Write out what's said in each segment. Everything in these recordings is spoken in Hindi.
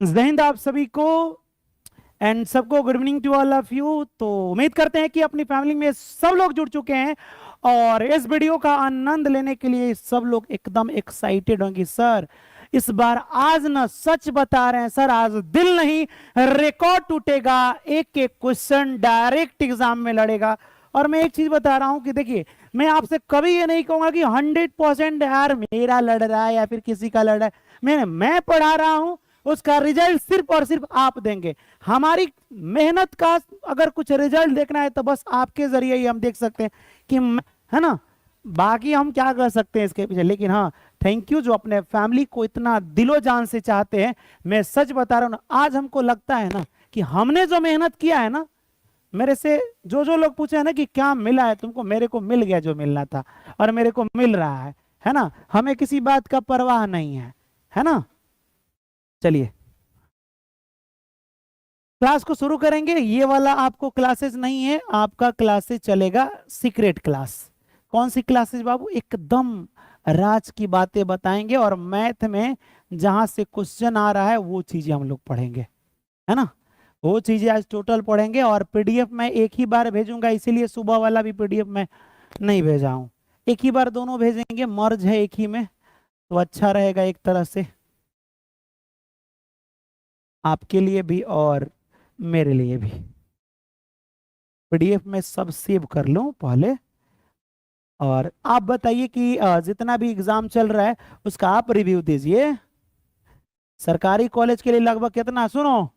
जय हिंद आप सभी को एंड सबको good evening to all of you. तो उम्मीद करते हैं कि अपनी फैमिली में सब लोग जुड़ चुके हैं और इस वीडियो का आनंद लेने के लिए सब लोग एकदम एक्साइटेड होंगे। सर इस बार आज ना सच बता रहे हैं सर, आज दिल नहीं रिकॉर्ड टूटेगा, एक एक क्वेश्चन डायरेक्ट एग्जाम में लड़ेगा। और मैं एक चीज बता रहा हूं कि देखिए, मैं आपसे कभी ये नहीं कहूंगा कि 100% यार मेरा लड़ रहा है या फिर किसी का लड़ रहा है। मैं पढ़ा रहा हूं, उसका रिजल्ट सिर्फ और सिर्फ आप देंगे। हमारी मेहनत का अगर कुछ रिजल्ट देखना है तो बस आपके जरिए ही हम देख सकते हैं कि है ना, बाकी हम क्या कर सकते हैं इसके पीछे। लेकिन हाँ, थैंक यू जो अपने फैमिली को इतना दिलो जान से चाहते हैं। मैं सच बता रहा हूँ ना, आज हमको लगता है ना कि हमने जो मेहनत किया है ना, मेरे से जो लोग पूछे हैं ना कि क्या मिला है तुमको, मेरे को मिल गया जो मिलना था और मेरे को मिल रहा है ना। हमें किसी बात का परवाह नहीं है ना। चलिए क्लास को शुरू करेंगे। ये वाला आपको क्लासेस नहीं है, आपका क्लासेस चलेगा सीक्रेट क्लास। कौन सी क्लासेस बाबू? एकदम राज की बातें बताएंगे और मैथ में जहां से क्वेश्चन आ रहा है वो चीजें हम लोग पढ़ेंगे, है ना। वो चीजें आज टोटल पढ़ेंगे और पीडीएफ में एक ही बार भेजूंगा, इसीलिए सुबह वाला भी पीडीएफ में नहीं भेजा हूं। एक ही बार दोनों भेजेंगे, मर्ज है एक ही में, तो अच्छा रहेगा एक तरह से आपके लिए भी और मेरे लिए भी। पीडीएफ में सब सेव कर लो पहले। और आप बताइए कि जितना भी एग्जाम चल रहा है उसका आप रिव्यू दीजिए। सरकारी कॉलेज के लिए लगभग कितना, सुनो,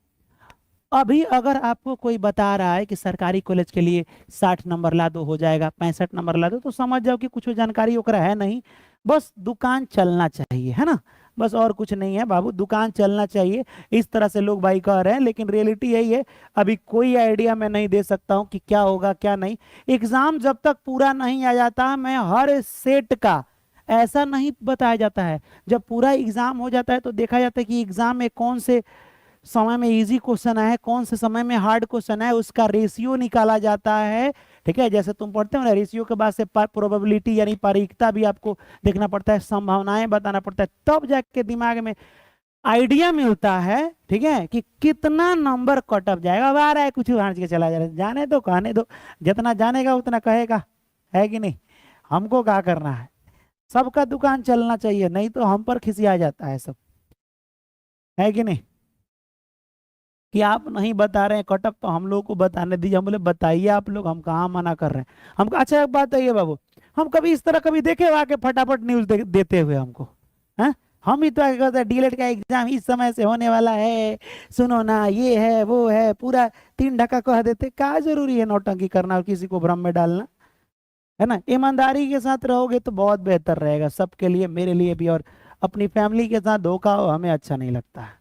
अभी अगर आपको कोई बता रहा है कि सरकारी कॉलेज के लिए 60 नंबर ला दो हो जाएगा, 65 नंबर ला दो, तो समझ जाओ कि कुछ जानकारी ओकरा है नहीं। बस दुकान चलना चाहिए, है ना। बस और कुछ नहीं है बाबू, दुकान चलना चाहिए। इस तरह से लोग भाई कह रहे हैं, लेकिन रियलिटी यही है। अभी कोई आइडिया मैं नहीं दे सकता हूँ कि क्या होगा क्या नहीं। एग्जाम जब तक पूरा नहीं आ जाता, मैं हर सेट का ऐसा नहीं बताया जाता है। जब पूरा एग्जाम हो जाता है तो देखा जाता है कि एग्जाम में कौन से समय में इजी क्वेश्चन आया है, कौन से समय में हार्ड क्वेश्चन है, उसका रेशियो निकाला जाता है। ठीक है, जैसे तुम पढ़ते हो ना, रेशियो के बाद से प्रोबेबिलिटी यानी पारीक्षता भी आपको देखना पड़ता है, संभावनाएं बताना पड़ता है, तब जाके दिमाग में आइडिया मिलता है। ठीक है, कि कितना नंबर कट ऑफ जाएगा। अब आ रहा है कुछ भांज के चला जा रहा है, जाने दो कहने दो, जितना जानेगा उतना कहेगा, है कि नहीं। हमको क्या करना है, सबका दुकान चलना चाहिए, नहीं तो हम पर खिसिया जाता है सब, है कि नहीं। कि आप नहीं बता रहे हैं कटअप तो हम लोग को बताने दीजिए। हम बोले बताइए आप लोग, हम कहाँ मना कर रहे हैं। हम अच्छा एक बात है बाबू, हम कभी इस तरह कभी देखे आके फटाफट न्यूज देते हुए हमको, हैं। हम ही तो आगे कहते हैं डीएलएड का एग्जाम इस समय से होने वाला है, सुनो ना ये है वो है, पूरा 3 ढका कह देते। क्या जरूरी है नौटंकी करना और किसी को भ्रम में डालना, है ना। ईमानदारी के साथ रहोगे तो बहुत बेहतर रहेगा सबके लिए, मेरे लिए भी। और अपनी फैमिली के साथ धोखा हो हमें अच्छा नहीं लगता है।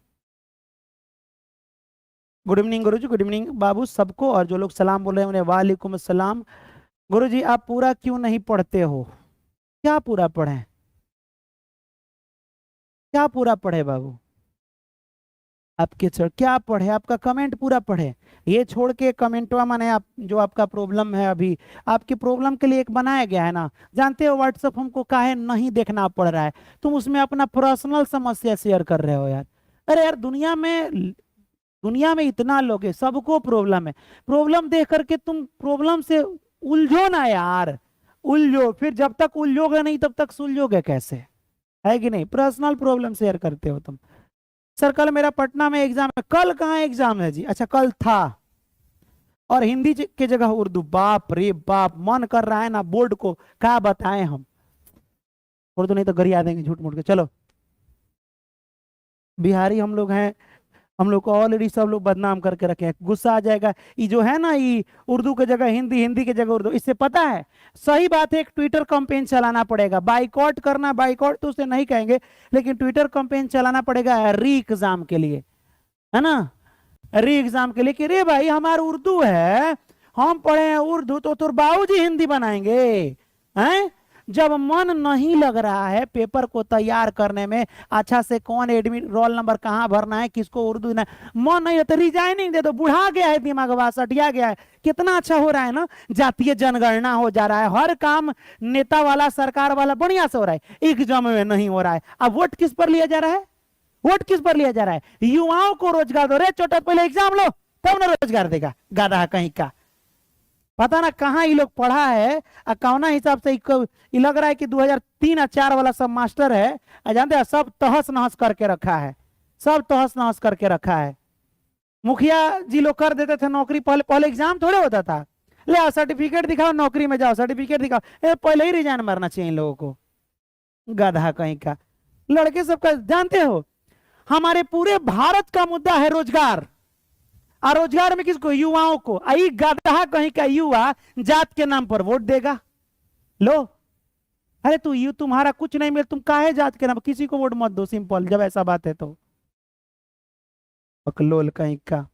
गुड इवनिंग गुरुजी, गुड इवनिंग बाबू सबको। और जो लोग सलाम बोल रहे हैं उन्हें वालेकुम अस्सलाम। गुरुजी आप पूरा क्यों नहीं पढ़ते हो? क्या पूरा पढ़े, क्या पूरा पढ़े बाबू? आपके सर क्या पढ़े, आपका कमेंट पूरा पढ़े। ये छोड़ के कमेंटवा माने आप जो आपका प्रॉब्लम है अभी, आपकी प्रॉब्लम के लिए एक बनाया गया है ना। जानते हो व्हाट्सअप हमको काहे नहीं देखना पड़ रहा है? तुम उसमें अपना पर्सनल समस्या शेयर कर रहे हो यार। अरे यार, दुनिया में इतना लोग है, सबको प्रॉब्लम है। प्रॉब्लम देख करके तुम प्रॉब्लम से उलझो ना यार, उलझो फिर, जब तक उलझोगे नहीं तब तक सुलझोगे कैसे, है कि नहीं। पर्सनल प्रॉब्लम शेयर करते हो तुम। सर कल मेरा पटना में एग्जाम है। कल कहाँ एग्जाम है जी? अच्छा कल था, और हिंदी की जगह उर्दू। बाप रे बाप, मन कर रहा है ना बोर्ड को क्या बताएं हम। उर्दू नहीं तो गरिया देंगे झूठ मूठ के। चलो, बिहारी हम लोग हैं, हम लोग को ऑलरेडी सब लोग बदनाम करके रखे हैं। गुस्सा आ जाएगा। ये जो है ना, ये उर्दू की जगह हिंदी, हिंदी की जगह उर्दू, इससे पता है सही बात है। एक ट्विटर कैंपेन चलाना पड़ेगा, बाइकआउट करना, बाइकआउट तो उसे नहीं कहेंगे, लेकिन ट्विटर कैंपेन चलाना पड़ेगा री एग्जाम के लिए, है ना। री एग्जाम के लिए कि रे भाई हमारा उर्दू है, हम पढ़े हैं उर्दू, तो तुर बाबूजी हिंदी बनाएंगे, हैं। जब मन नहीं लग रहा है पेपर को तैयार करने में, अच्छा से कौन एडमिट रोल नंबर कहाँ भरना है, किसको उर्दू ना, मन नहीं है तो रिजाइनिंग दे दो। बुढ़ा गया है दिमाग, सटिया गया है। कितना अच्छा हो रहा है ना, जातीय जनगणना हो जा रहा है, हर काम नेता वाला सरकार वाला बढ़िया से हो रहा है, एग्जाम में नहीं हो रहा है। अब वोट किस पर लिया जा रहा है? वोट किस पर लिया जा रहा है? युवाओं को रोजगार दो। रे छोटा, पहले एग्जाम लो तब ना रोजगार देगा, गाधा कहीं का। पता ना कहाँ ये लोग पढ़ा है, कौना हिसाब से ये लग रहा है कि 2003 और 4 वाला सब मास्टर है। जानते हैं, सब तहस नहस करके रखा है, सब तहस नहस करके रखा है। मुखिया जी लोग कर देते थे नौकरी, पहले पहले एग्जाम थोड़े होता था। ले आओ सर्टिफिकेट दिखाओ, नौकरी में जाओ, सर्टिफिकेट दिखाओ। पहले ही रिजाइन मारना चाहिए इन लोगों को, गधा कहीं का। लड़के सबका जानते हो, हमारे पूरे भारत का मुद्दा है रोजगार। और रोजगार में किसको? युवाओं को। आई गधा कहीं का युवा जात के नाम पर वोट देगा। लो, अरे तू यू तुम्हारा कुछ नहीं मिले, तुम काहे जात के नाम? किसी को वोट मत दो, सिंपल। जब ऐसा बात है तो बकलोल कहीं का।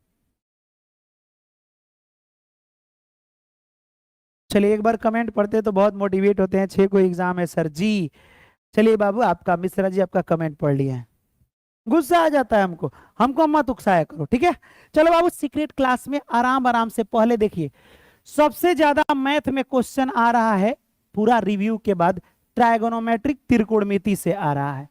चलिए एक बार कमेंट पढ़ते तो बहुत मोटिवेट होते हैं। 6 को एग्जाम है सर जी। चलिए बाबू, आपका मिश्रा जी आपका कमेंट पढ़ लिया है। गुस्सा आ जाता है हमको, हमको मत उकसाया करो, ठीक है। चलो बाबू, सीक्रेट क्लास में आराम आराम से पहले देखिए, सबसे ज्यादा मैथ में क्वेश्चन आ रहा है पूरा रिव्यू के बाद, ट्राइगोनोमेट्रिक त्रिकोणमिति से आ रहा है।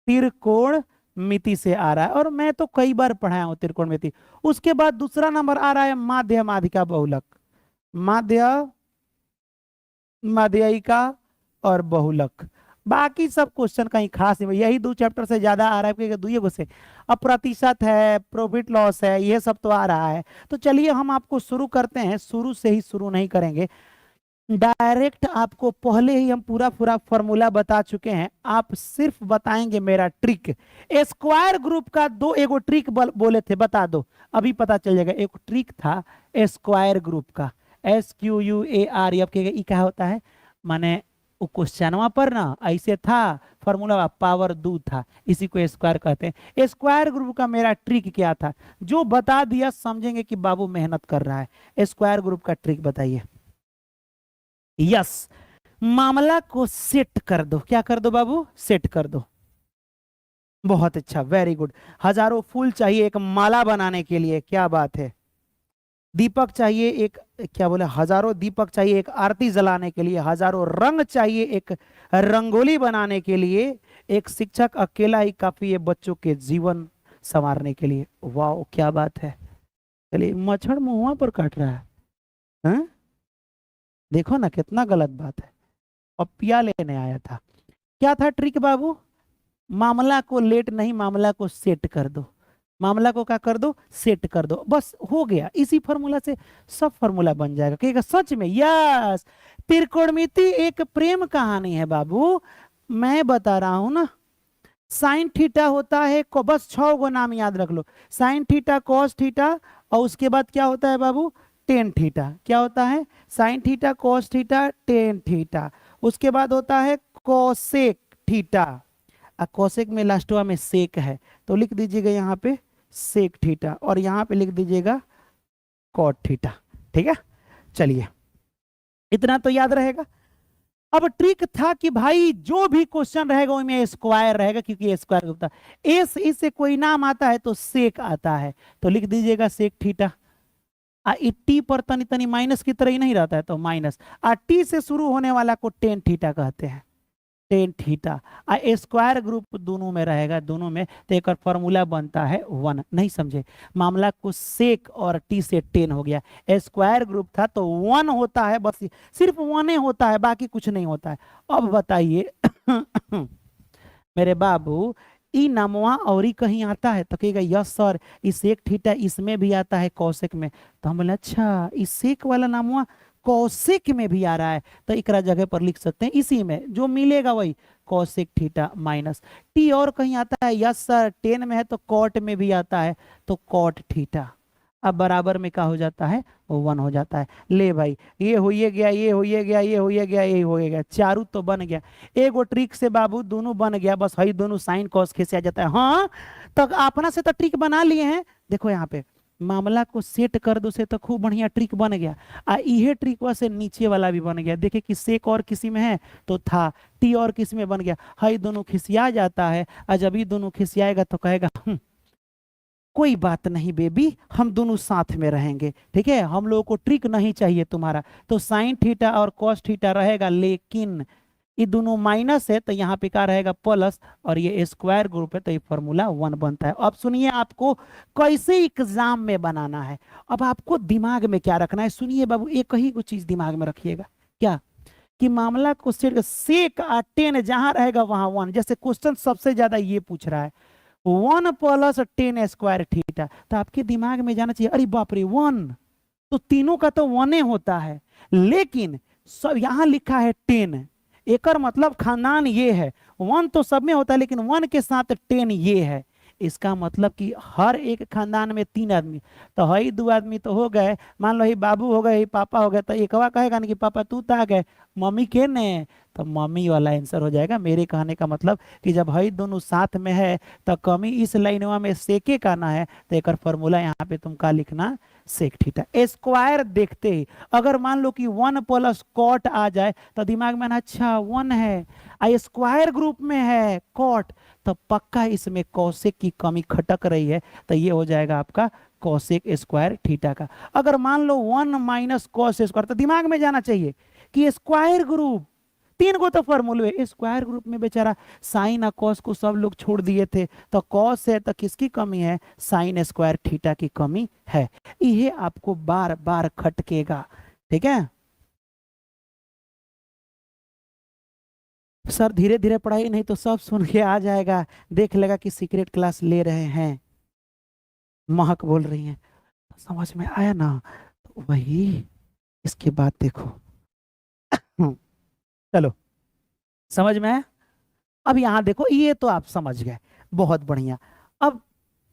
त्रिकोणमिति से आ रहा है, और मैं तो कई बार पढ़ाया हूं त्रिकोणमिति। उसके बाद दूसरा नंबर आ रहा है माध्य माध्यिका बहुलक, माध्य माध्यिका और बहुलक। बाकी सब क्वेश्चन कहीं खास नहीं, यही 2 चैप्टर से ज्यादा आ रहा है, क्योंकि 2 से अब प्रतिशत है, प्रॉफिट लॉस है, ये सब तो आ रहा है। तो चलिए हम आपको शुरू करते हैं, शुरू से ही शुरू नहीं करेंगे, डायरेक्ट आपको पहले ही हम पूरा पूरा फॉर्मूला बता चुके हैं। आप सिर्फ बताएंगे मेरा ट्रिक। स्क्वायर ग्रुप का एगो ट्रिक बोले थे, बता दो, अभी पता चल जाएगा। एक ट्रिक था स्क्वायर ग्रुप का, SQUAR। अब क्या होता है, माने वो क्वेश्चनवा पर ना ऐसे था फॉर्मूला, पावर 2 था, इसी को स्क्वायर कहते हैं। स्क्वायर ग्रुप का मेरा ट्रिक क्या था, जो बता दिया समझेंगे कि बाबू मेहनत कर रहा है। स्क्वायर ग्रुप का ट्रिक बताइए। यस, मामला को सेट कर दो। क्या कर दो बाबू? सेट कर दो। बहुत अच्छा, वेरी गुड। हजारों फूल चाहिए एक माला बनाने के लिए, क्या बात है। दीपक चाहिए एक, क्या बोले, हजारों दीपक चाहिए एक आरती जलाने के लिए, हजारों रंग चाहिए एक रंगोली बनाने के लिए, एक शिक्षक अकेला ही काफी है बच्चों के जीवन संवारने के लिए। वाह, क्या बात है। चलिए, मच्छर मुंह पर काट रहा है, हैं? देखो ना कितना गलत बात है। पपिया लेने आया था। क्या था ट्रिक बाबू? मामला को लेट नहीं, मामला को सेट कर दो। मामला को क्या कर दो? सेट कर दो, बस हो गया। इसी फॉर्मूला से सब फॉर्मूला बन जाएगा। कहेगा सच में? यस, त्रिकोणमिति एक प्रेम कहानी है बाबू, मैं बता रहा हूं ना। साइन थीटा होता है को, बस 6 गो नाम याद रख लो। साइन थीटा, कॉस थीटा, और उसके बाद क्या होता है बाबू? Tan theta. क्या होता है? Sine theta, cos theta, tan theta. उसके बाद होता है कोसेक थीटा, कोसेक में लास्टवा में सेक है, तो लिख दीजिएगा यहाँ पे सेक थीटा, और यहाँ पे लिख दीजिएगा कॉट थीटा। ठीक है, चलिए इतना तो याद रहेगा। अब ट्रिक था कि भाई जो भी क्वेश्चन रहेगा उसमें स्क्वायर रहेगा, क्योंकि स्क्वायर होता है। एस इससे कोई नाम आता है तो सेक आता है, तो लिख दीजिएगा सेक थीटा। टी पर तनी तनी माइनस की तरह ही नहीं रहता है, तो माइनस। टी से शुरू होने वाला को टेन थीटा कहते हैं, टेन थीटा। स्क्वायर ग्रुप दोनों में रहेगा, दोनों में, तो एक फॉर्मूला बनता है 1। नहीं समझे? मामला को सेक और टी से टेन हो गया। स्क्वायर ग्रुप था तो 1 होता है, बस सिर्फ 1 ही होता है, बाकी कुछ नहीं होता है। अब बताइए मेरे बाबू, ई नामवा और ही कहीं आता है? तो कहेगा यस सर, इस सेक थीटा इसमें भी आता है, कौशिक में। तो हम बोले अच्छा, इस सेक वाला नामवा कौशिक में भी आ रहा है, तो एक जगह पर लिख सकते हैं, इसी में जो मिलेगा वही कौशिक थीटा माइनस टी। और कहीं आता है? यस सर, 10 में है तो कॉट में भी आता है, तो कॉट थीटा। अब बराबर में क्या हो जाता है? 1 हो जाता है। ले भाई, ये हो गया, ये हो गया, ये हो गया, ये हो गया, चारू तो बन गया। एगो ट्रिक से बाबू दोनों बन गया, बस हई दोनों साइन कॉस खिंचा जाता है। हाँ, तो अपना से तो ट्रिक बना लिए हैं। देखो यहाँ पे मामला को सेट कर दो से तो खूब बढ़िया ट्रिक बन गया। ये ट्रिक से नीचे वाला भी बन गया। देखिए कि सेक और किसी में है तो था, टी और किसी में बन गया। हई दोनों खिसिया जाता है, और जब ये दोनों खिसियाएगा तो कहेगा कोई बात नहीं बेबी, हम दोनों साथ में रहेंगे, ठीक है, हम लोगों को ट्रिक नहीं चाहिए तुम्हारा। तो साइन थीटा और कॉस थीटा रहेगा, लेकिन ये दोनों माइनस है तो यहाँ पे क्या रहेगा प्लस, और ये स्क्वायर ग्रुप है तो ये फॉर्मूला 1 बनता है। अब सुनिए आपको कैसे एग्जाम में बनाना है। अब आपको दिमाग में क्या रखना है, सुनिए बाबू, एक ही कुछ चीज दिमाग में रखिएगा, क्या कि मामला को सेक 10 जहां रहेगा वहां 1। जैसे क्वेश्चन सबसे ज्यादा ये पूछ रहा है 1 प्लस 10 स्क्वायर थीटा, तो आपके दिमाग में जाना चाहिए अरे बाप रे 1, तो तीनों का तो 1 होता है, लेकिन सब यहां लिखा है 10, एकर मतलब खानदान ये है, 1 तो सब में होता है लेकिन 1 के साथ 10 ये है। इसका मतलब कि हर एक खानदान में 3 आदमी, तो हई 2 आदमी तो हो गए, मान लो ही बाबू हो गए, ही पापा हो गए, तो एकवा कहेगा ना कि पापा तू तो आ गए, मम्मी के ने, तो मम्मी वाला आंसर हो जाएगा। मेरे कहने का मतलब कि जब हई दोनों साथ में है तो कमी इस लाइनवा में सेके करना है, तो एक फॉर्मूला यहाँ पे तुम का लिखना सेक थीटा। स्क्वायर देखते ही अगर मान लो कि 1 प्लस कॉट आ जाए तो दिमाग में ना अच्छा 1 है, स्क्वायर ग्रुप में है कॉट, तो पक्का इसमें कौशिक की कमी खटक रही है, तो ये हो जाएगा आपका कौशिक स्क्वायर थीटा का। अगर मान लो 1 माइनस कॉस स्क्वायर, तो दिमाग में जाना चाहिए कि स्क्वायर ग्रुप 3 को तो फॉर्मूले, स्क्वायर ग्रुप में बेचारा साइन और कॉस को सब लोग छोड़ दिए थे, तो कॉस है तो किसकी कमी है, साइन स्क्वायर थीटा की कमी है। ये आपको बार बार खटकेगा, ठीक है सर, धीरे धीरे पढ़ाई, नहीं तो सब सुन के आ जाएगा, देख लेगा कि सीक्रेट क्लास ले रहे हैं। महक बोल रही हैं, समझ में आया ना, तो वही इसके बाद देखो। चलो समझ में आया। अब यहाँ देखो, ये तो आप समझ गए, बहुत बढ़िया। अब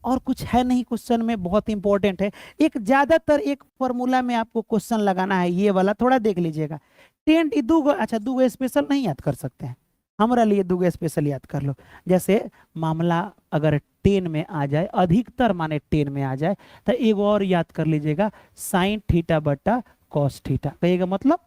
और कुछ है नहीं क्वेश्चन में, बहुत इंपॉर्टेंट है, एक ज्यादातर एक फॉर्मूला में आपको क्वेश्चन लगाना है, ये वाला थोड़ा देख लीजिएगा। 10 दूगो, अच्छा दूगो स्पेशल नहीं याद कर सकते हैं, हमारा लिए दूगो स्पेशल याद कर लो। जैसे मामला अगर 10 में आ जाए, अधिकतर माने 10 में आ जाए, तो एक और याद कर लीजिएगा, साइन थीटा बटा कॉस थीटा। कहिएगा मतलब,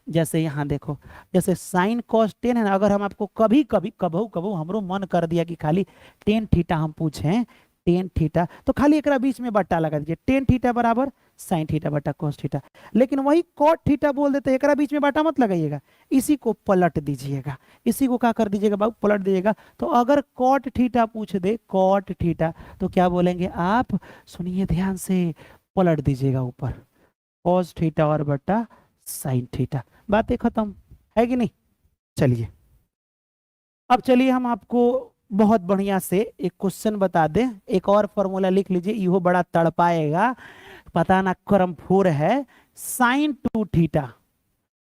जैसे यहाँ देखो, जैसे साइन कॉस 10 है ना, अगर हम आपको कभी कभी कबहू कबहू हमरो मन कर दिया कि खाली 10 थीटा हम पूछें, 10 थीटा, तो खाली एक बीच में बट्टा लगा दीजिए, 10 थीटा बराबर साइन थीटा बटा कॉस थीटा। लेकिन वही कॉट थीटा बोल देते, एक बीच में बट्टा मत लगाइएगा, इसी को पलट दीजिएगा, इसी को क्या कर दीजिएगा बाबू, पलट दीजिएगा। तो अगर कॉट थीटा पूछ दे, कॉट थीटा, तो क्या बोलेंगे आप, सुनिए ध्यान से, पलट दीजिएगा ऊपर, कॉस थीटा और बटा साइन थीटा, बातें खत्म, है कि नहीं। चलिए अब चलिए हम आपको बहुत बढ़िया से एक क्वेश्चन बता दें, एक और फॉर्मूला लिख लीजिए, इहो बड़ा तड़पाएगा, पता ना क्रम 4 है, साइन 2 थीटा।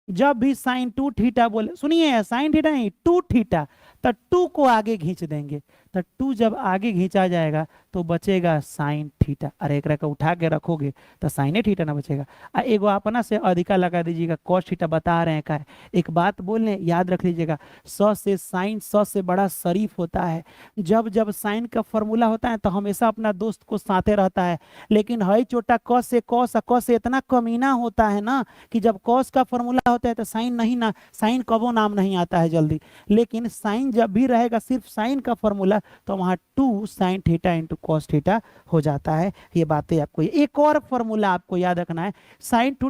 जब भी साइन 2 थीटा बोले, सुनिए साइन थीटा नहीं 2 थीटा, तो 2 को आगे खींच देंगे, तो 2 जब आगे खींचा जाएगा तो बचेगा साइन थीटा। अरे एक का उठा के रखोगे तो साइन थीटा ना बचेगा। एगो अपना से अधिका लगा दीजिएगा, कॉस थीटा बता रहे हैं का है। एक बात बोलने याद रख लीजिएगा, 100 से साइन 100 से बड़ा शरीफ होता है। जब जब साइन का फॉर्मूला होता है तो हमेशा अपना दोस्त को साथे रहता है, लेकिन हई छोटा कॉस से कॉस से इतना कमीना होता है ना कि जब कॉस का फॉर्मूला होता है तो साइन नहीं, ना साइन कबो नाम नहीं आता है जल्दी, लेकिन साइन जब भी रहेगा सिर्फ साइन का फॉर्मूला, तो वहां 2 sine theta into cos theta हो जाता है। ये बातें आपको, एक और फॉर्मूला आपको याद रखना है, साइन 2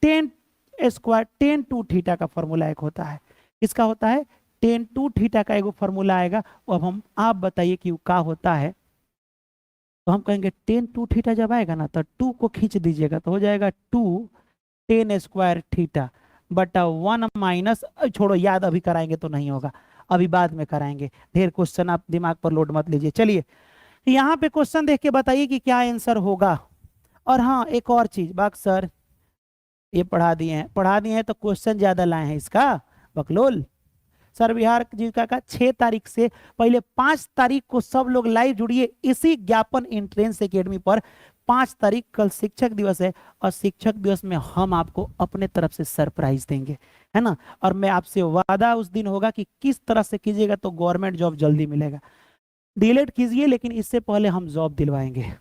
10 स्क्वायर 10 2 थीटा का फॉर्मूला एक होता है। इसका होता है 10 2 थीटा का एक फॉर्मूला आएगा। अब हम आप बताइए कि क्या होता है, तो हम कहेंगे 10 2 थीटा जब आएगा ना, तो 2 को खींच दीजिएगा तो हो जाएगा 2 10 स्क्वायर थीटा बटा 1 माइनस, छोड़ो याद अभी कराएंगे तो नहीं होगा, अभी बाद में कराएंगे, ढेर क्वेश्चन आप दिमाग पर लोड मत लीजिए। चलिए यहाँ पे क्वेश्चन देख के बताइए कि क्या आंसर होगा। और हाँ एक और चीज, बाक सर ये पढ़ा दिए हैं तो क्वेश्चन ज्यादा लाए हैं इसका, बकलोल सर बिहार जीविका का 6 तारीख से पहले 5 तारीख को सब लोग लाइव जुड़िए इसी ज्ञापन एंट्रेंस एकेडमी पर। 5 तारीख कल शिक्षक दिवस है, और शिक्षक दिवस में हम आपको अपने तरफ से सरप्राइज देंगे, है ना। और मैं आपसे वादा उस दिन होगा कि किस तरह से कीजिएगा तो गवर्नमेंट जॉब जल्दी मिलेगा। डिलेट कीजिए लेकिन इससे पहले हम जॉब दिलवाएंगे।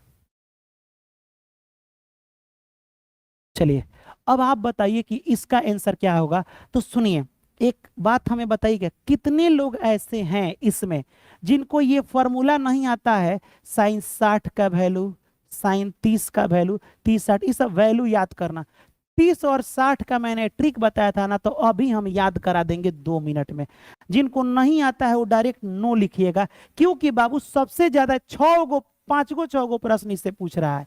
चलिए अब आप बताइए कि इसका आंसर क्या होगा। तो सुनिए एक बात हमें बताइएगा, कितने लोग ऐसे हैं इसमें जिनको ये फॉर्मूला नहीं आता है, साइन 60 का वैल्यू, साइन 30 का वैल्यू, 30 60 ये सब वैल्यू याद करना। 30 और 60 का मैंने ट्रिक बताया था ना, तो अभी हम याद करा देंगे 2 मिनट में। जिनको नहीं आता है वो डायरेक्ट नो लिखिएगा, क्योंकि बाबू सबसे ज्यादा 6 गो 5 गो 6 गो प्रश्न इससे पूछ रहा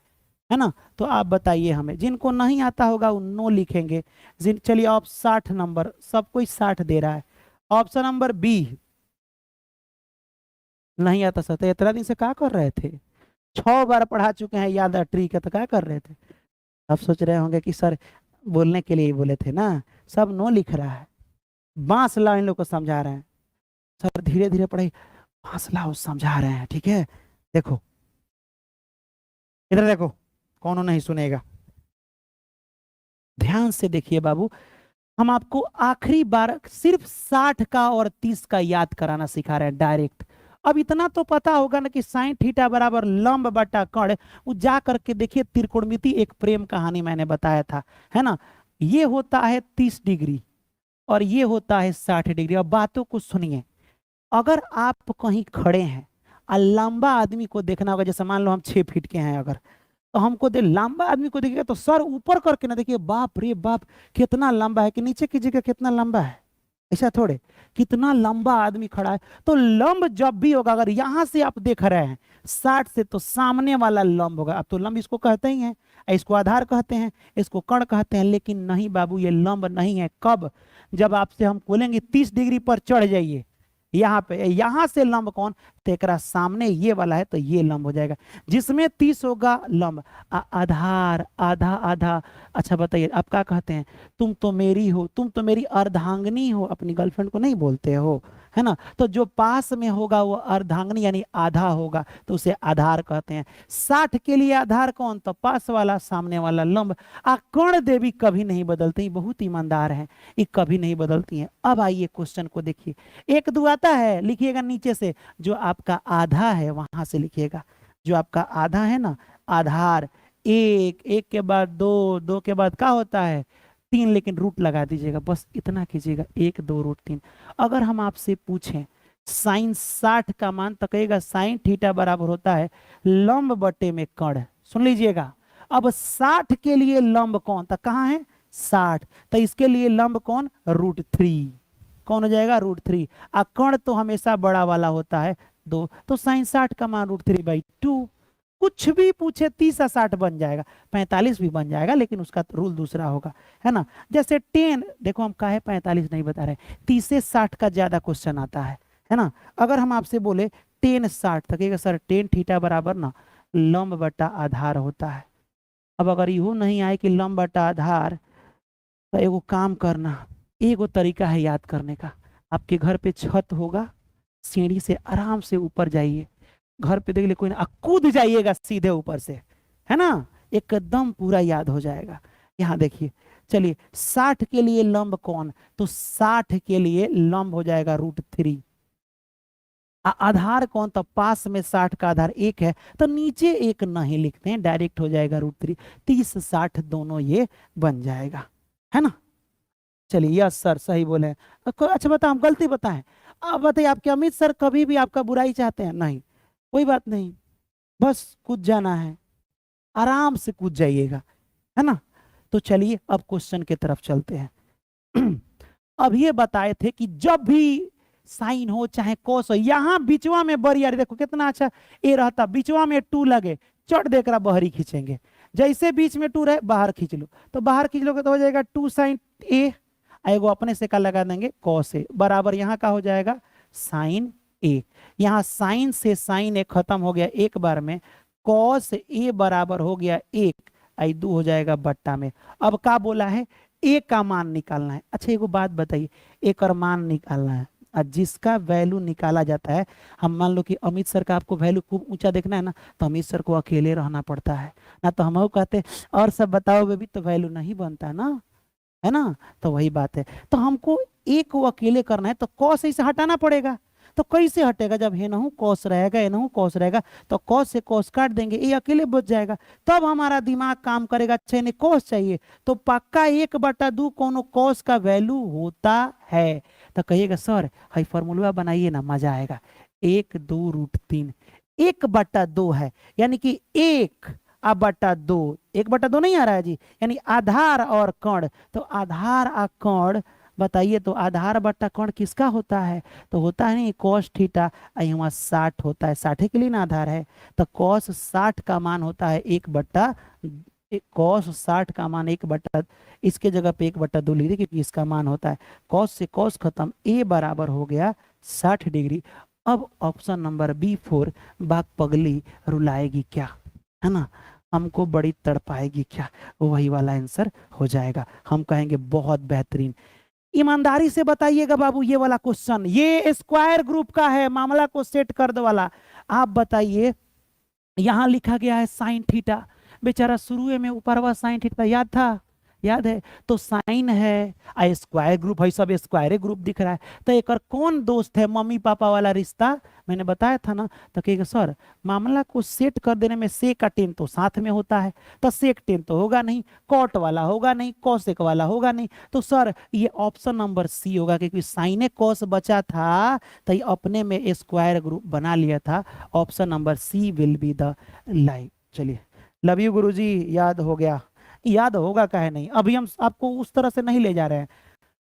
है ना। तो आप बताइए हमें, जिनको नहीं आता होगा वो नो लिखेंगे। जिन चलिए आप 60 नंबर, सब कोई 60 दे रहा है। ऑप्शन नंबर बी, नहीं आता सर, तो इतना दिन से क्या कर रहे थे? 6 बार पढ़ा चुके हैं, याद है ट्रिक है, तो क्या कर रहे थे? अब सोच रहे होंगे कि सर बोलने के लिए ही बोले थे ना। सब नो लिख रहा है, बांस लाओ इन लोग को समझा रहे हैं। सर धीरे धीरे पढ़ाई, बांस लाओ समझा रहे हैं, ठीक है। देखो इधर देखो, कौन नहीं सुनेगा, ध्यान से देखिए बाबू। हम आपको आखिरी बार सिर्फ 60 का और 30 का याद कराना सिखा रहे हैं डायरेक्ट। अब इतना तो पता होगा ना कि साइन थीटा बराबर लंब बटा कर्ण। वो जा करके देखिए, त्रिकोणमिति एक प्रेम कहानी मैंने बताया था, है ना। ये होता है 30 डिग्री और ये होता है 60 डिग्री। अब बातों को सुनिए, अगर आप कहीं खड़े हैं और लंबा आदमी को देखना होगा, जैसे मान लो हम 6 फीट के हैं अगर, तो हमको दे लंबा आदमी को देखिएगा तो सर ऊपर करके ना देखिए, बाप रे बाप कितना लंबा है, कि नीचे कीजिएगा कितना लंबा है, ऐसा थोड़े, कितना लंबा आदमी खड़ा है। तो लंब जब भी होगा, अगर यहां से आप देख रहे हैं 60 से, तो सामने वाला लंब होगा। अब तो लंब इसको कहते ही हैं, इसको आधार कहते हैं, इसको कर्ण कहते हैं। लेकिन नहीं बाबू, ये लंब नहीं है। कब? जब आपसे हम बोलेंगे 30 डिग्री पर चढ़ जाइए, यहाँ पे, यहां से लंब कौन, तो एकरा सामने ये वाला है, तो ये लंब हो जाएगा। जिसमें 30 होगा लंब, आधार, आधा आधा। अच्छा बताइए, आप क्या कहते हैं? तुम तो मेरी हो, तुम तो मेरी अर्धांगिनी हो, अपनी गर्लफ्रेंड को नहीं बोलते हो, है ना। तो जो पास में होगा वो अर्धांगिनी यानी आधा होगा, तो उसे आधार कहते हैं। 60 के लिए आधार कौन, तो पास वाला, सामने वाला लंब। कर्ण देवी कभी नहीं बदलती, बहुत ईमानदार है, ये कभी नहीं बदलती हैं। अब आइए क्वेश्चन को देखिए, 1 2 आता है, लिखिएगा नीचे से। जो आपका आधा है वहां से लिखिएगा, जो आपका आधा है ना, आधार। 1 1 के बाद 2 2 के बाद क्या होता है, 3, लेकिन रूट लगा दीजिएगा, बस इतना कीजिएगा, 1 2 रूट 3। अगर हम आपसे पूछें साइन 60 का मान, तो कहेगा साइन थीटा बराबर होता है लंब बटे में कर्ण। सुन लीजिएगा, अब 60 के लिए लंब कौन था, कहाँ है 60, तो इसके लिए लंब कौन, √3। कौन हो जाएगा, √3। कर्ण तो हमेशा बड़ा वाला होता है 2, तो साइन 60 का मान √3/2। कुछ भी पूछे 30 या 60 बन जाएगा, 45 भी बन जाएगा, लेकिन उसका रूल दूसरा होगा, है ना। जैसे 10, देखो हम काहे 45 नहीं बता रहे, 30 से 60 का ज्यादा क्वेश्चन आता है ना। अगर हम आपसे बोले 10 60, तो सर 10 थीटा बराबर ना लंब बटा आधार होता है। अब अगर यू नहीं आए कि लंब बटा आधार, तो एगो काम करना, एगो तरीका है याद करने का। आपके घर पे छत होगा, सीढ़ी से आराम से ऊपर जाइए, घर पे देख ले कोई ना, कूद जाइएगा सीधे ऊपर से, है ना, एकदम पूरा याद हो जाएगा। यहाँ देखिए, चलिए 60 के लिए लंब कौन, तो 60 के लिए लंब हो जाएगा √3। आधार कौन, तो पास में 60 का आधार 1 है, तो नीचे 1 नहीं लिखते हैं, डायरेक्ट हो जाएगा √3। 30 60 दोनों ये बन जाएगा, है ना। चलिए यस सर सही बोले हैं। अच्छा बता, हम गलती बताएं। अब बताइए, आपके अमित सर कभी भी आपका बुराई चाहते हैं? नहीं, कोई बात नहीं, बस कूद जाना है, आराम से कूद जाइएगा, है ना। तो चलिए अब क्वेश्चन की तरफ चलते हैं। अब ये बताए थे कि जब भी साइन हो चाहे कोस हो, यहाँ बीचवा में बरियर, देखो कितना अच्छा ए रहता, बीचवा में 2 लगे, चट देख रहा बहरी खींचेंगे। जैसे बीच में 2 रहे, बाहर खींच लो, तो बाहर खींच लोगे तो हो जाएगा 2 साइन ए, एगो अपने से का लगा देंगे कॉस ए, बराबर यहाँ का हो जाएगा साइन ए। यहाँ साइन से साइन ए खत्म हो गया एक बार में, कॉस ए बराबर हो गया 1, आई 2 हो जाएगा बट्टा में। अब क्या बोला है, ए का मान निकालना है। अच्छा एगो बात बताइए, एक और मान निकालना है, और जिसका वैल्यू निकाला जाता है, हम मान लो कि अमित सर का आपको वैल्यू खूब ऊंचा देखना है ना, तो अमित सर को अकेले रहना पड़ता है ना, तो हम कहते और सब बताओ बेबी, तो वैल्यू नहीं बनता ना, है ना। तो वही बात है, तो हमको एक को अकेले करना है, तो कॉस इसे हटाना पड़ेगा। तो कैसे हटेगा, जब हे नहू कॉस रहेगा, ए नहू कॉस रहेगा, तो कॉस से कॉस काट देंगे, ये अकेले बच जाएगा, तब हमारा दिमाग काम करेगा। अच्छा इन्हें कॉस चाहिए, तो पक्का 1/2 कोनो कॉस का वैल्यू होता है। तो कहिएगा सर हाई फॉर्मूला बनाइए ना, मजा आएगा। 1 2 √3, 1/2 है, यानी कि 1 अब बट्टा 2, 1/2 नहीं आ रहा है जी, यानी आधार और कर्ण। तो आधार और कर्ण बताइए, तो आधार बट्टा कर्ण किसका होता है? तो होता है नहीं cos थीटा, यहाँ 60 होता है, 60 के लिए ना आधार है। तो cos 60 का मान होता है 1/, cos 60 का मान 1/, इसके जगह पे 1/2 लिख दे, क्योंकि इसका मान होता है cos से cos खत्म, a बराबर हो गया 60 डिग्री। अब ऑप्शन नंबर B4, बाग पगली रुलाएगी क्या, है ना, हमको बड़ी तड़पाएगी क्या, वही वाला आंसर हो जाएगा। हम कहेंगे बहुत बेहतरीन। ईमानदारी से बताइएगा बाबू, ये वाला क्वेश्चन ये स्क्वायर ग्रुप का है, मामला को सेट कर दो वाला। आप बताइए, यहां लिखा गया है साइन थीटा, बेचारा शुरू में ऊपर हुआ साइन थीटा याद था, याद है, तो साइन है, स्क्वायर ग्रुप है, सब स्क्वायर ग्रुप दिख रहा है, तो एक और कौन दोस्त है, मम्मी पापा वाला रिश्ता, मैंने बताया था ना। तो कहेगा सर मामला को सेट कर देने में सेक का टेन तो साथ में होता है, तो सेक टेन तो होगा नहीं, कॉट वाला होगा नहीं, कॉसेक वाला होगा नहीं, तो सर ये ऑप्शन नंबर सी होगा, क्योंकि साइने कॉस बचा था, तो ये अपने में स्क्वायर ग्रुप बना लिया था। Option number C will be the like. चलिए, लव यू गुरुजी, याद हो गया, याद होगा काहे नहीं, अभी हम आपको उस तरह से नहीं ले जा रहे हैं,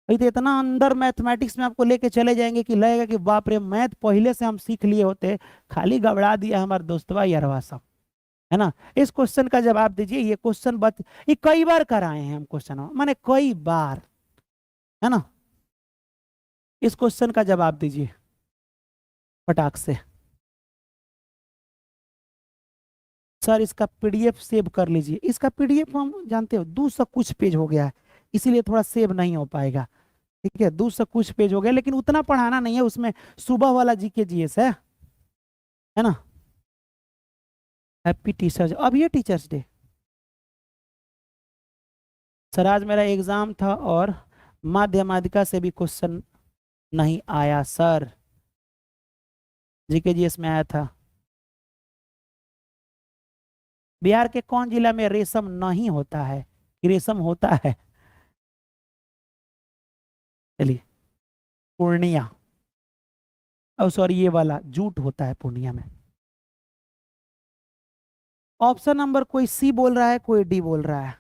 अभी तो इतना अंदर मैथमेटिक्स में आपको लेके चले जाएंगे कि लगेगा कि बाप रे मैथ पहले से हम सीख लिए होते, खाली गबड़ा दिया हमारे दोस्तवा यारवा सब, है ना। इस क्वेश्चन का जवाब दीजिए, ये क्वेश्चन ये कई बार कराए हैं हम क्वेश्चन, माने कई बार, है ना। इस क्वेश्चन का जवाब दीजिए फटाक से। सर इसका पीडीएफ सेव कर लीजिए, इसका पीडीएफ हम जानते हो 200 कुछ पेज हो गया है, इसीलिए थोड़ा सेव नहीं हो पाएगा, ठीक है, 200 कुछ पेज हो गया, लेकिन उतना पढ़ाना नहीं है उसमें, सुबह वाला जीके जीएस है ना। हैप्पी टीचर्स, अब ये टीचर्स डे। सर आज मेरा एग्जाम था और माध्यमिका से भी क्वेश्चन नहीं आया सर, जीके जीएस में आया था। बिहार के कौन जिला में रेशम नहीं होता है, कि रेशम होता है? चलिए, पूर्णिया, और सॉरी ये वाला जूट होता है पूर्णिया में। ऑप्शन नंबर कोई सी बोल रहा है, कोई डी बोल रहा है,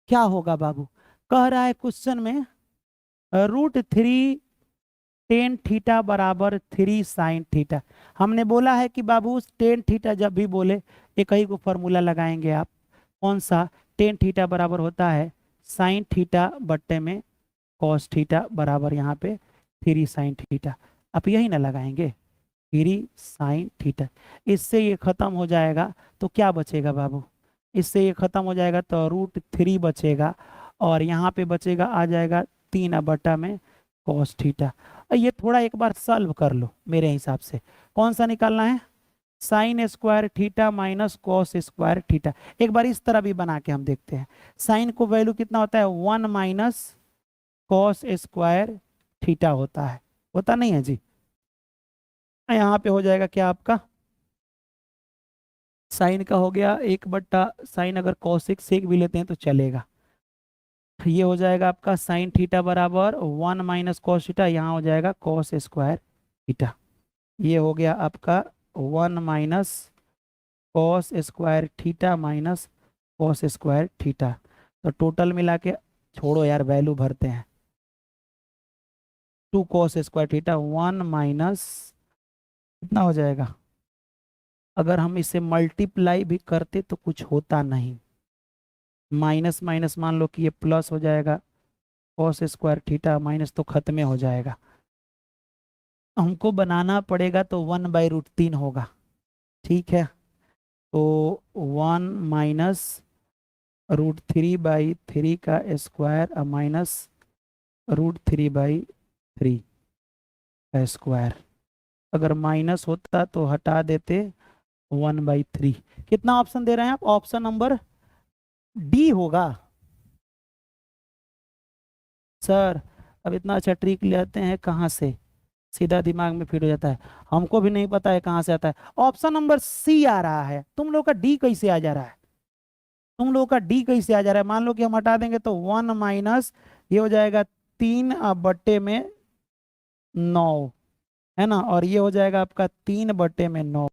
क्या होगा बाबू? कह रहा है क्वेश्चन में √3 टेन थीटा बराबर 3 साइन थीटा। हमने बोला है कि बाबू टेन थीटा जब भी बोले एक ही को फॉर्मूला लगाएंगे आप, कौन सा? टेन थीटा बराबर होता है साइन थीटा बट्टे में कॉस थीटा बराबर यहाँ पे 3 साइन थीटा। आप यही ना लगाएंगे 3 साइन थीटा, इससे ये खत्म हो जाएगा, तो क्या बचेगा बाबू? इससे ये खत्म हो जाएगा तो √3 बचेगा, और यहाँ पे बचेगा आ जाएगा 3/, में कॉस थीटा। ये थोड़ा एक बार सॉल्व कर लो मेरे हिसाब से, कौन सा निकालना है? Sine square theta minus cos square theta. एक बार इस तरह भी बना के हम देखते हैं, साइन को वैल्यू कितना होता है 1 माइनस कॉस स्क्वायर थीटा होता है, होता नहीं है जी। यहाँ पे हो जाएगा क्या आपका, साइन का हो गया 1/, साइन अगर कॉसिक सेक भी लेते हैं तो चलेगा, ये हो जाएगा आपका साइन थीटा बराबर 1 माइनस कॉस थीटा, यहाँ हो जाएगा कॉस स्क्वायर थीटा। ये हो गया आपका 1 minus cos square theta minus cos square theta. तो टोटल मिला के छोड़ो यार, वैल्यू भरते हैं, 2 कॉस स्क्वायर थीटा 1 माइनस कितना हो जाएगा, अगर हम इसे मल्टीप्लाई भी करते तो कुछ होता नहीं, माइनस माइनस मान लो कि ये प्लस हो जाएगा, कॉस स्क्वायर थीटा माइनस तो खत्म हो जाएगा, हमको बनाना पड़ेगा तो 1/√3 होगा, ठीक है। तो 1 माइनस √3/3 का स्क्वायर माइनस √3/3 का स्क्वायर, अगर माइनस होता तो हटा देते 1/3। कितना ऑप्शन दे रहे हैं आप? ऑप्शन नंबर डी होगा सर। अब इतना अच्छा ट्रिक ले आते हैं कहाँ से, सीधा दिमाग में फिट हो जाता है, हमको भी नहीं पता है कहाँ से आता है। ऑप्शन नंबर सी आ रहा है, तुम लोग का डी कैसे आ जा रहा है? तुम लोग का डी कैसे आ जा रहा है? मान लो कि हम हटा देंगे तो 1 माइनस ये हो जाएगा 3/9, है ना, और ये हो जाएगा आपका 3/9,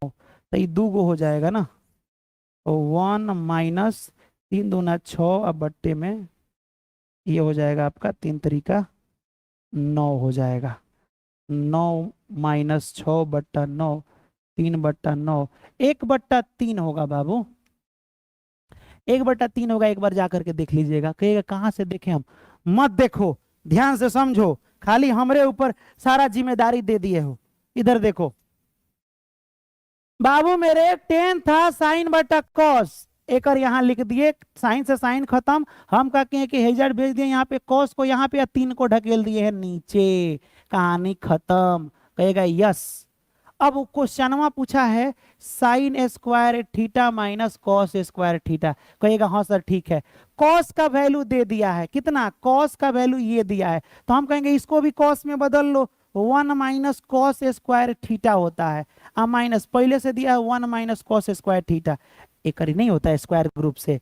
तो ये 2 गो हो जाएगा ना, तो 1 माइनस 3 दूना 6, अब बट्टे में ये हो जाएगा आपका 3 तरीका 9 हो जाएगा। 9 माइनस 6/9, 3/9, 1/3 होगा बाबू, 1/3 होगा। एक बार जा करके देख लीजिएगा। कहिएगा कहाँ से देखें हम? मत देखो, ध्यान से समझो, खाली हमरे ऊपर सारा जिम्मेदारी दे दिए हो। इधर देखो बाबू, मेरे 10 था sin/cos, एक और यहाँ लिख दिए, साइन से साइन खत्म। हम कहते हैं कि हेजर भेज दिए यहाँ पे, कॉस को यहाँ पे, 3 को ढकेल दिए है नीचे, कहानी खत्म। कहेगा यस। अब क्वेश्चनवा पूछा है sine square theta minus cos square theta. कहेगा हाँ सर ठीक है। कॉस का वैल्यू दे दिया है, कितना? कॉस का वैल्यू ये दिया है, तो हम कहेंगे इसको भी कॉस में बदल लो। 1 माइनस कॉस स्क्वायर थीटा होता है, माइनस पहले से दिया है 1 माइनस कॉस स्क्वायर थीटा। एक नहीं होता है स्क्वायर ग्रुप से,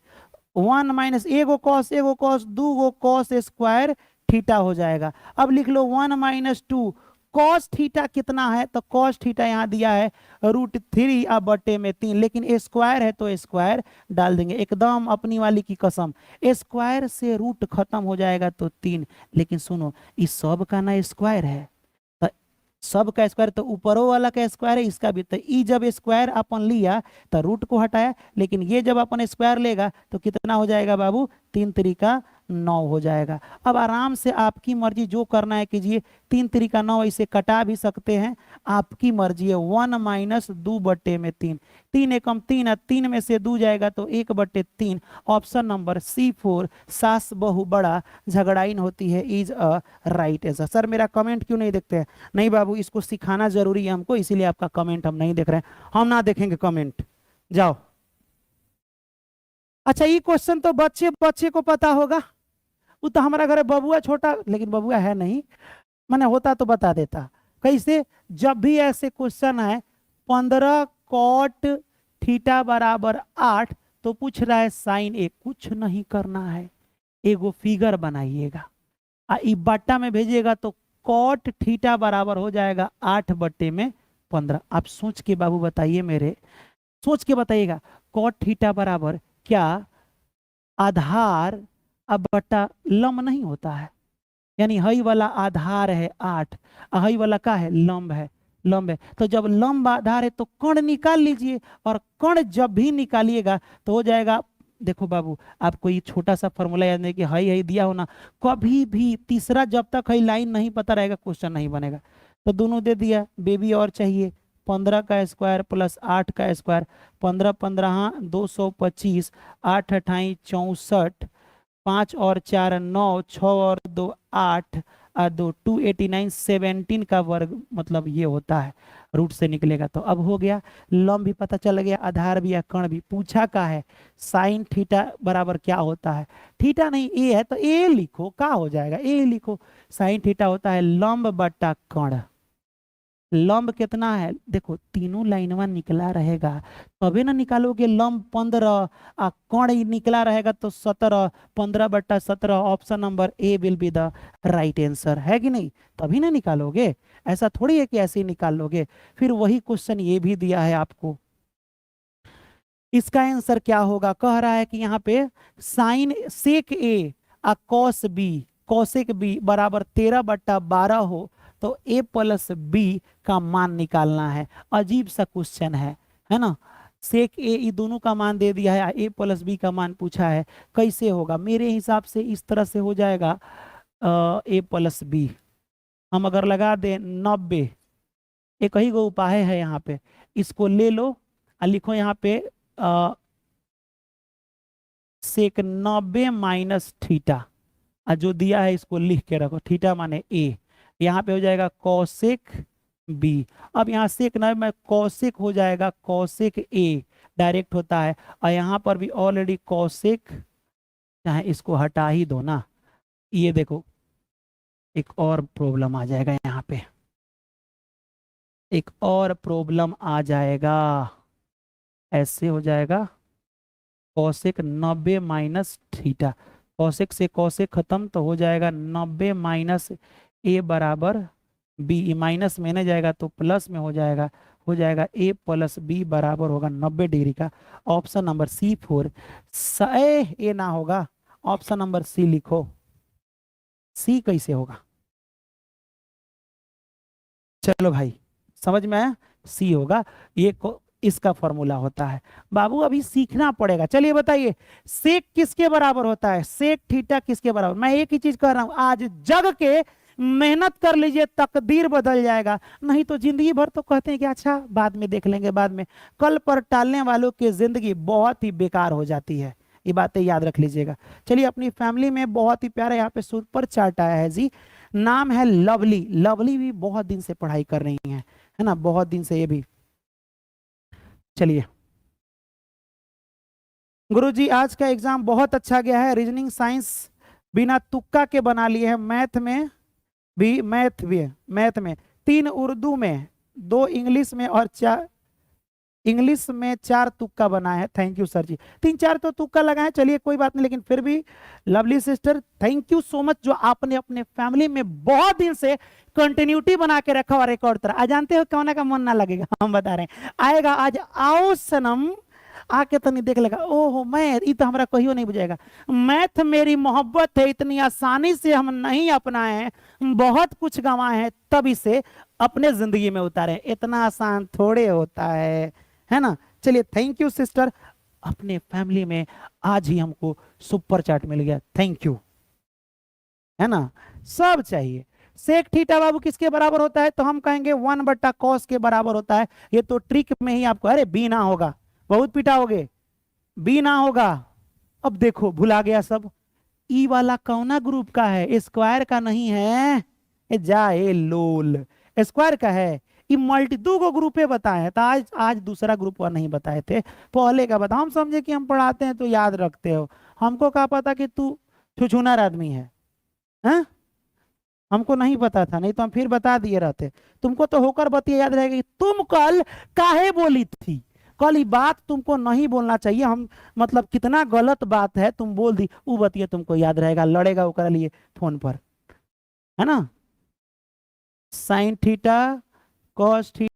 1 माइनस एगो कॉस 2 गो कॉस स्क्वायर थीटा हो जाएगा। अब लिख लो 1 माइनस 2 कॉस थीटा कितना है, तो कॉस थीटा यहाँ दिया है √3 अब बटे में 3, लेकिन स्क्वायर है तो स्क्वायर डाल देंगे, एकदम अपनी वाली की कसम। स्क्वायर से रूट खत्म हो जाएगा तो 3, लेकिन सुनो इस सब का ना स्क्वायर है, तो सब का स्क्वायर तो ऊपरों वाला का स्क्वायर है, इसका भी। तो ई जब स्क्वायर अपन लिया तो रूट को हटाया, लेकिन ये जब अपन स्क्वायर लेगा तो कितना हो जाएगा बाबू? 3 तरीका 9 हो जाएगा। अब आराम से आपकी मर्जी, जो करना है कीजिए। 3 तरीका 9 इसे कटा भी सकते हैं, आपकी मर्जी है। 1 माइनस 2 बटे में 3, 3 एकम 3 है, 3 में से 2 जाएगा तो 1/3। ऑप्शन नंबर C4, सास बहु बड़ा झगड़ाइन होती है, is a right answer. Sir मेरा कमेंट क्यों नहीं देखते हैं? नहीं बाबू, इसको सिखाना जरूरी है हमको, इसीलिए आपका कमेंट हम नहीं देख रहे हैं। हम ना देखेंगे कमेंट, जाओ। अच्छा ये क्वेश्चन तो बच्चे बच्चे को पता होगा, वो तो हमारा घर बबुआ छोटा, लेकिन बबुआ है नहीं, मैंने होता तो बता देता। कैसे? जब भी ऐसे क्वेश्चन है 15 कॉट थीटा बराबर 8, तो पूछ रहा है साइन ए, कुछ नहीं करना है, एगो फिगर बनाइएगा, ई बट्टा में भेजिएगा तो कॉट थीटा बराबर हो जाएगा 8/15। आप सोच के बाबू बताइए, मेरे सोच के बताइएगा, कॉट थीटा बराबर क्या आधार अब बट्टा लंब नहीं होता है? यानी हई वाला आधार है 8, हई वाला का है? लंब है, लंब है। तो जब लंब आधार है तो कण निकाल लीजिए, और कण जब भी निकालिएगा तो हो जाएगा। देखो बाबू, आपको ये छोटा सा फॉर्मूला याद नहीं कि हई हई दिया हो ना, कभी भी तीसरा जब तक हई लाइन नहीं पता रहेगा क्वेश्चन नहीं बनेगा। तो दोनों दे दिया, बेबी और चाहिए 15 का स्क्वायर प्लस 8 का स्क्वायर, 15 15 225, 8 अठाई 64, 5 और 4 9, 6 और 2 8, 2 289, 17 का वर्ग, मतलब ये होता है, रूट से निकलेगा। तो अब हो गया, लंब भी पता चल गया, आधार भी या कण भी। पूछा का है साइन थीटा बराबर क्या होता है? थीटा नहीं ए है तो ए लिखो, का हो जाएगा? ए लिखो। साइन थीटा होता है लंब बट्टा कण। लंब कितना है? देखो तीनों लाइनवा निकला रहेगा तभी ना निकालोगे लंब 15, कण निकला रहेगा तो 17, 15/17। Option number A will be the right answer, है कि नहीं? तभी ना निकालोगे, ऐसा थोड़ी है कि ऐसे ही निकाल लोगे। फिर वही क्वेश्चन ये भी दिया है आपको, इसका आंसर क्या होगा? कह रहा है कि यहाँ पे साइन सेक ए कॉस बी, कॉसेक बी बराबर 13/12 हो तो a प्लस बी का मान निकालना है। अजीब सा क्वेश्चन है ना? सेक ए, ये दोनों का मान दे दिया है, a प्लस बी का मान पूछा है, कैसे होगा? मेरे हिसाब से इस तरह से हो जाएगा, a प्लस बी हम अगर लगा दें 90, एक ही गो उपाय है यहाँ पे, इसको ले लो और लिखो यहाँ पे सेक 90 माइनस थीटा, जो दिया है इसको लिख के रखो, थीटा माने ए, यहाँ पे हो जाएगा कौशिक बी। अब यहाँ सेक ना मैं कौशिक हो जाएगा कौशिक ए, डायरेक्ट होता है, और यहाँ पर भी ऑलरेडी कौशिक, चाहे इसको हटा ही दो ना। ये देखो एक और प्रॉब्लम आ जाएगा, यहाँ पे एक और प्रॉब्लम आ जाएगा, ऐसे हो जाएगा कौशिक 90 माइनस थीटा, कौशिक से कौशिक खत्म तो हो जाएगा 90 माइनस ए बराबर बी, माइनस में न जाएगा तो प्लस में हो जाएगा, हो जाएगा ए प्लस बी बराबर होगा 90 डिग्री का। ऑप्शन नंबर सी 4। ए ना होगा, ऑप्शन नंबर सी लिखो। सी कैसे होगा? चलो भाई, समझ में आया? सी होगा। ये इसका फॉर्मूला होता है बाबू, अभी सीखना पड़ेगा। चलिए बताइए, सेक किसके बराबर होता है? सेक थीटा किसके बराबर? मैं एक ही चीज कह रहा हूं, आज जग के मेहनत कर लीजिए, तकदीर बदल जाएगा। नहीं तो जिंदगी भर तो कहते हैं कि अच्छा बाद में देख लेंगे, बाद में। कल पर टालने वालों की जिंदगी बहुत ही बेकार हो जाती है, ये बातें याद रख लीजिएगा। चलिए, अपनी फैमिली में बहुत ही प्यारा यहाँ पे सुपर चार्ट आया है जी, नाम है लवली। लवली भी बहुत दिन से पढ़ाई कर रही है ना, बहुत दिन से ये भी। चलिए गुरुजी, आज का एग्जाम बहुत अच्छा गया है। रीजनिंग साइंस बिना तुक्का के बना लिए हैं। मैथ में 3 उर्दू में, 2 इंग्लिश में और 4 इंग्लिश में, 4 तुक्का बनाए हैं। थैंक यू सर जी। 3-4 तो तुक्का लगाए, चलिए कोई बात नहीं, लेकिन फिर भी lovely sister thank you so much, जो आपने अपने फैमिली में बहुत दिन से कंटिन्यूटी बना के रखा और एक और तरह। आज जानते हो कौन का मन ना लगेगा, हम बता रहे हैं आएगा आज। आओ सनम, आके तो नहीं देख लेगा, ओहो मैथ, ये तो हमारा कहियो नहीं बुझाएगा। मैथ मेरी मोहब्बत है, इतनी आसानी से हम नहीं अपनाए हैं, बहुत कुछ गंवाए हैं, तब इसे अपने जिंदगी में उतारे। इतना आसान थोड़े होता है ना। चलिए थैंक यू सिस्टर, अपने फैमिली में आज ही हमको सुपर चार्ट मिल गया, थैंक यू, है ना। सब चाहिए। सेक थीटा बाबू किसके बराबर होता है? तो हम कहेंगे 1/cos के बराबर होता है। ये तो ट्रिक में ही आपको, अरे बी ना होगा, बहुत पिटाओगे, बी ना होगा। अब देखो भुला गया सब। ई वाला कौना ग्रुप का है? स्क्वायर का नहीं है, जाए लोल, स्क्वायर का है। ये मल्टी 2 गो ग्रुपे बताए हैं, तो आज दूसरा ग्रुप और नहीं बताए थे, पहले का बता। हम समझे कि हम पढ़ाते हैं तो याद रखते हो, हमको क्या पता कि तू छुछुनर आदमी है, हैं? हमको नहीं पता था, नहीं तो हम फिर बता दिए रहते। तुमको तो होकर बतिया याद रहेगा कि तुम कल काहे बोली थी, कल ये बात तुमको नहीं बोलना चाहिए। हम मतलब कितना गलत बात है तुम बोल दी, वो बतिया तुमको याद रहेगा, लड़ेगा ओकरा लिए फोन पर, है ना। Sine theta cos theta